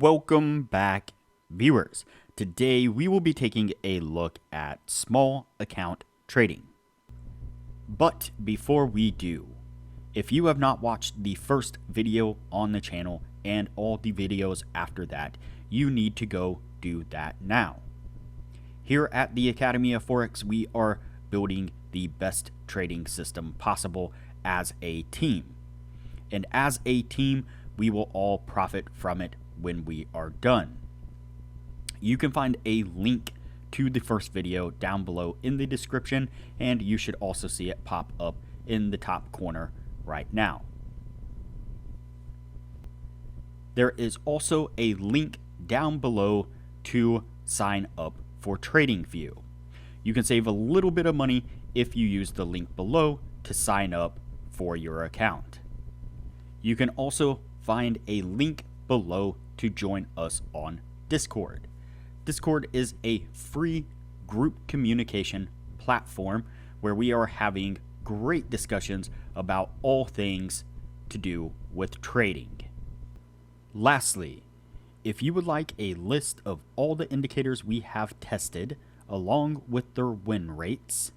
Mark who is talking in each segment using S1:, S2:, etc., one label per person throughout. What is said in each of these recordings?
S1: Welcome back, viewers. Today we will be taking a look at small account trading. But before we do, if you have not watched the first video on the channel and all the videos after that, you need to go do that now. Here at the Academy of Forex, we are building the best trading system possible as a team. And as a team, we will all profit from it when we are done. You can find a link to the first video down below in the description, and you should also see it pop up in the top corner right now. There is also a link down below to sign up for TradingView. You can save a little bit of money if you use the link below to sign up for your account. You can also find a link below to join us on Discord. Discord is a free group communication platform where we are having great discussions about all things to do with trading. Lastly, if you would like a list of all the indicators we have tested along with their win rates,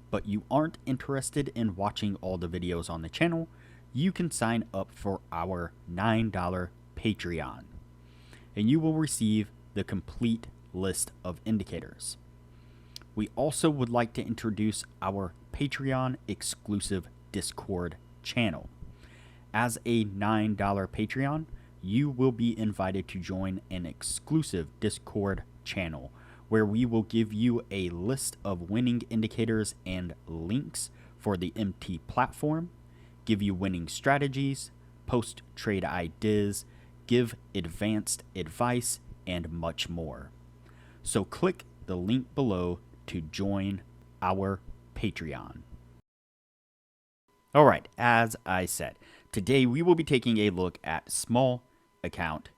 S1: but you aren't interested in watching all the videos on the channel, you can sign up for our $9 Patreon, and you will receive the complete list of indicators. We also would like to introduce our Patreon exclusive Discord channel. As a $9 Patreon, you will be invited to join an exclusive Discord channel where we will give you a list of winning indicators and links for the MT platform, give you winning strategies, post trade ideas, give advanced advice, and much more. So click the link below to join our Patreon. Alright, as I said, today we will be taking a look at small account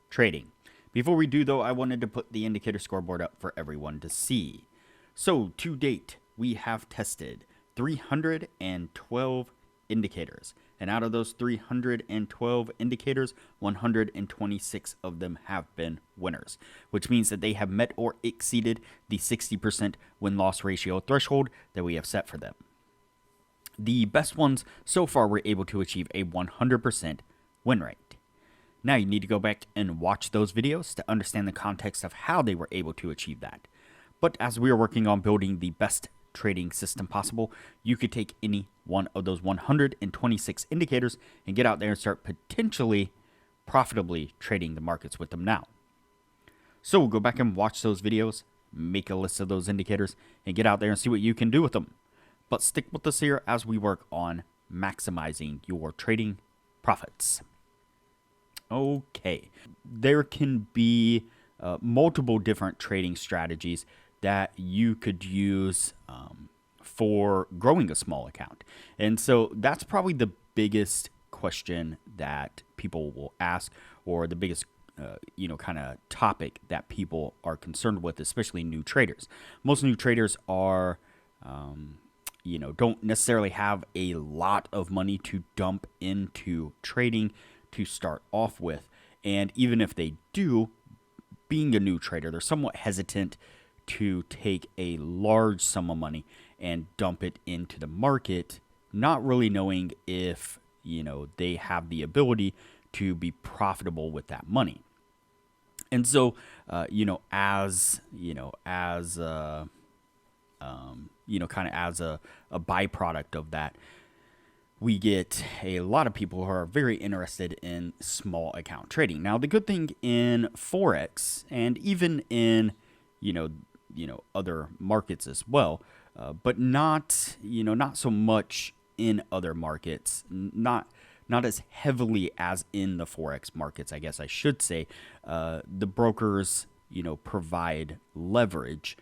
S1: trading. Before we do though, I wanted to put the indicator scoreboard up for everyone to see. So to date, we have tested 312 indicators, and out of those 312 indicators, 126 of them have been winners, which means that they have met or exceeded the 60% win-loss ratio threshold that we have set for them. The best ones so far were able to achieve a 100% win rate. Now you need to go back and watch those videos to understand the context of how they were able to achieve that. But as we are working on building the best trading system possible, you could take any one of those 126 indicators and get out there and start potentially profitably trading the markets with them now. So we'll go back and watch those videos, make a list of those indicators, and get out there and see what you can do with them. But stick with us here as we work on maximizing your trading profits. Okay, there can be multiple different trading strategies that you could use for growing a small account. And so that's probably the biggest question that people will ask, or the biggest kind of topic that people are concerned with, especially new traders. Most new traders are don't necessarily have a lot of money to dump into trading to start off with. And even if they do, being a new trader, they're somewhat hesitant to take a large sum of money and dump it into the market, not really knowing if they have the ability to be profitable with that money. And so as a byproduct of that, we get a lot of people who are very interested in small account trading. Now, the good thing in Forex, and even in other markets as well, but not so much in other markets, not as heavily as in the Forex markets, I guess I should say. The brokers provide leverage,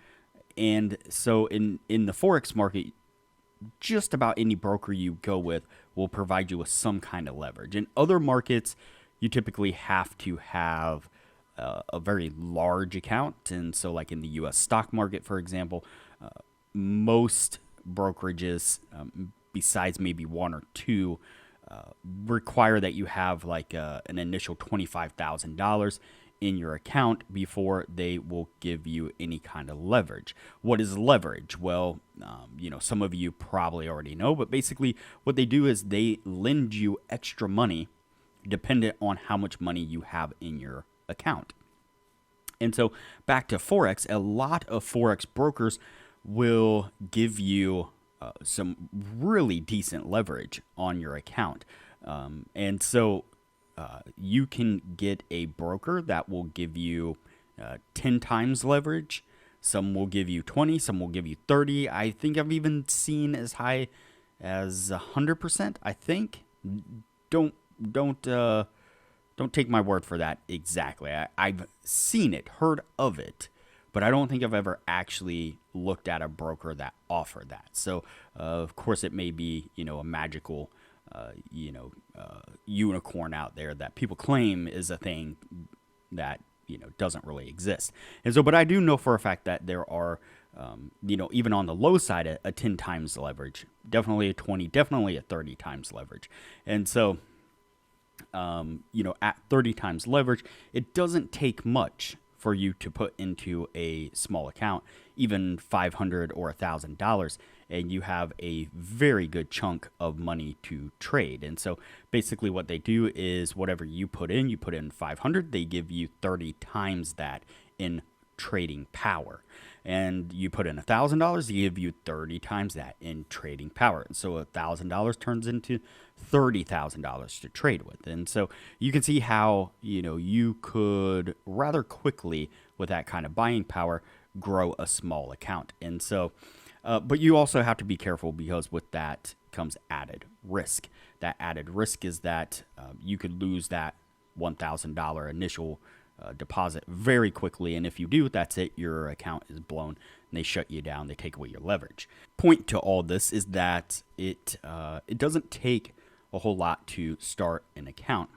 S1: and so in the Forex market, just about any broker you go with will provide you with some kind of leverage. In other markets, you typically have to have a very large account. And so like in the US stock market, for example, most brokerages, besides maybe one or two, require that you have like an initial $25,000 in your account before they will give you any kind of leverage. What is leverage? Well, some of you probably already know, but basically what they do is they lend you extra money dependent on how much money you have in your account. And so back to Forex, a lot of Forex brokers will give you some really decent leverage on your account. And so you can get a broker that will give you 10 times leverage. Some will give you 20, some will give you 30. I think I've even seen as high as 100%, I think. Don't take my word for that exactly. I've seen it, heard of it, but I don't think I've ever actually looked at a broker that offered that. So, of course, it may be, a magical, unicorn out there that people claim is a thing that, doesn't really exist. And so, but I do know for a fact that there are, even on the low side, a 10 times leverage, definitely a 20, definitely a 30 times leverage. And so, at 30 times leverage, it doesn't take much for you to put into a small account, even $500 or $1,000, and you have a very good chunk of money to trade. And so basically what they do is whatever you put in 500, they give you 30 times that in trading power. And you put in $1,000, they give you 30 times that in trading power. And so $1,000 turns into $30,000 to trade with. And so you can see how, you could rather quickly with that kind of buying power grow a small account. And so, but you also have to be careful because with that comes added risk. That added risk is that you could lose that $1,000 initial deposit very quickly, and if you do, that's it. Your account is blown, and they shut you down. They take away your leverage. Point to all this is that it doesn't take a whole lot to start an account.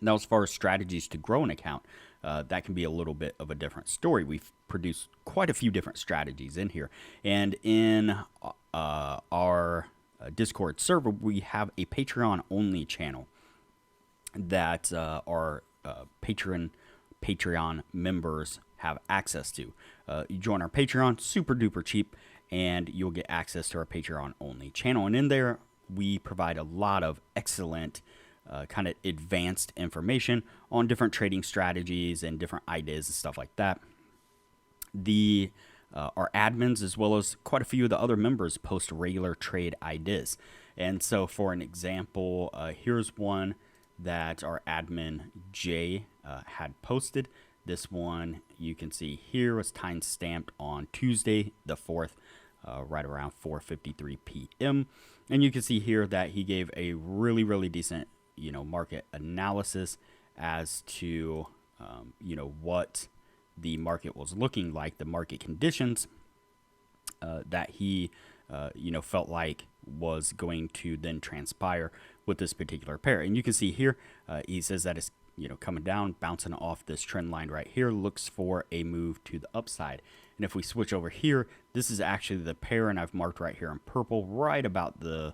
S1: Now, as far as strategies to grow an account, that can be a little bit of a different story. We've produced quite a few different strategies in here, and in our Discord server, we have a Patreon only channel that our Patreon members have access to. You join our Patreon, super duper cheap, and you'll get access to our Patreon only channel. And in there, we provide a lot of excellent kind of advanced information on different trading strategies and different ideas and stuff like that. Our admins, as well as quite a few of the other members, post regular trade ideas. And so for an example, here's one that our admin Jay had posted. This one you can see here was time stamped on Tuesday the 4th, right around 4:53 p.m. And you can see here that he gave a really, really decent, market analysis as to, what the market was looking like, the market conditions that he, felt like was going to then transpire with this particular pair. And you can see here, he says that it's, coming down, bouncing off this trend line right here, looks for a move to the upside. And if we switch over here, this is actually the pair, and I've marked right here in purple, right about the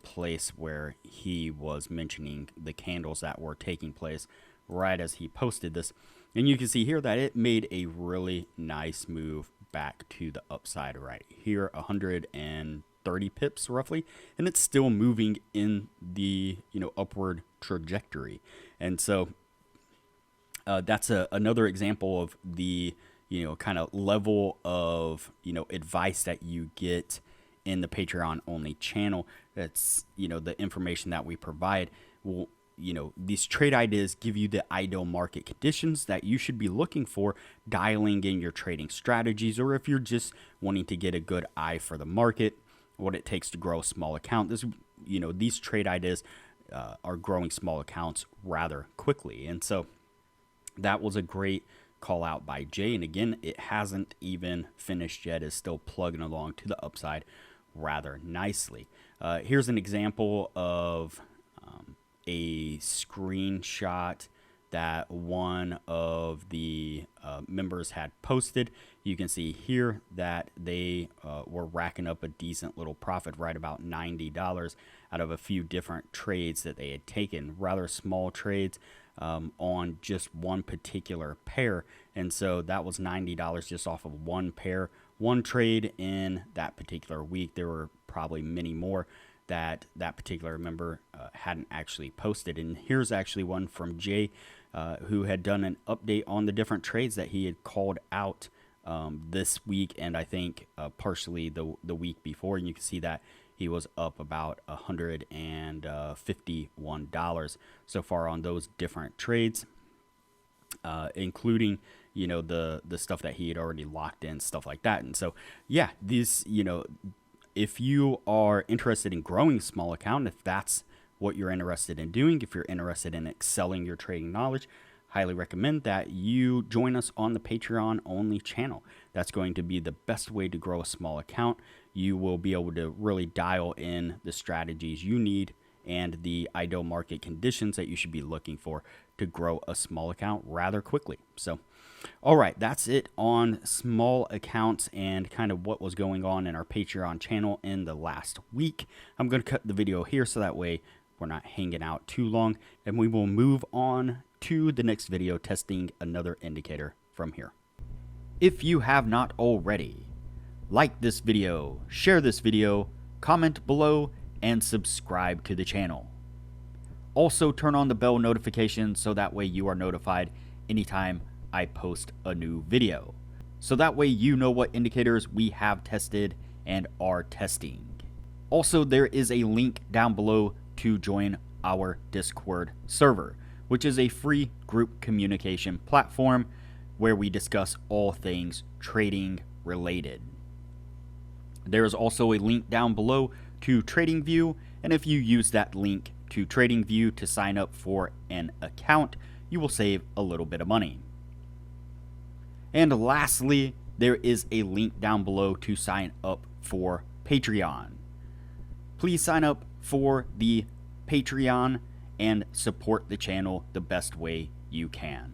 S1: place where he was mentioning the candles that were taking place right as he posted this. And you can see here that it made a really nice move back to the upside right here, 130 pips roughly, and it's still moving in the upward trajectory. And so that's another example of the kind of level of advice that you get in the Patreon only channel. That's the information that we provide will these trade ideas give you the ideal market conditions that you should be looking for, dialing in your trading strategies, or if you're just wanting to get a good eye for the market, what it takes to grow a small account. These trade ideas are growing small accounts rather quickly. And so that was a great call out by Jay. And again, it hasn't even finished yet. It's still plugging along to the upside rather nicely. Here's an example of a screenshot that one of the members had posted. You can see here that they were racking up a decent little profit, right about $90 out of a few different trades that they had taken, rather small trades. on just one particular pair. And so that was $90 just off of one pair, one trade in that particular week. There were probably many more that particular member hadn't actually posted. And here's actually one from Jay, who had done an update on the different trades that he had called out this week, and I think partially the week before. And you can see that he was up about $151 so far on those different trades, including the stuff that he had already locked in, stuff like that. And so yeah, this if you are interested in growing a small account, if that's what you're interested in doing, if you're interested in excelling your trading knowledge, highly recommend that you join us on the Patreon only channel. That's going to be the best way to grow a small account. You will be able to really dial in the strategies you need and the ideal market conditions that you should be looking for to grow a small account rather quickly. So, all right, that's it on small accounts and kind of what was going on in our Patreon channel in the last week. I'm going to cut the video here so that way we're not hanging out too long, and we will move on to the next video testing another indicator from here. If you have not already, like this video, share this video, comment below, and subscribe to the channel. Also turn on the bell notification so that way you are notified anytime I post a new video. So that way you know what indicators we have tested and are testing. Also, there is a link down below to join our Discord server, which is a free group communication platform where we discuss all things trading related. There is also a link down below to TradingView, and if you use that link to TradingView to sign up for an account, you will save a little bit of money. And lastly, there is a link down below to sign up for Patreon. Please sign up for the Patreon and support the channel the best way you can.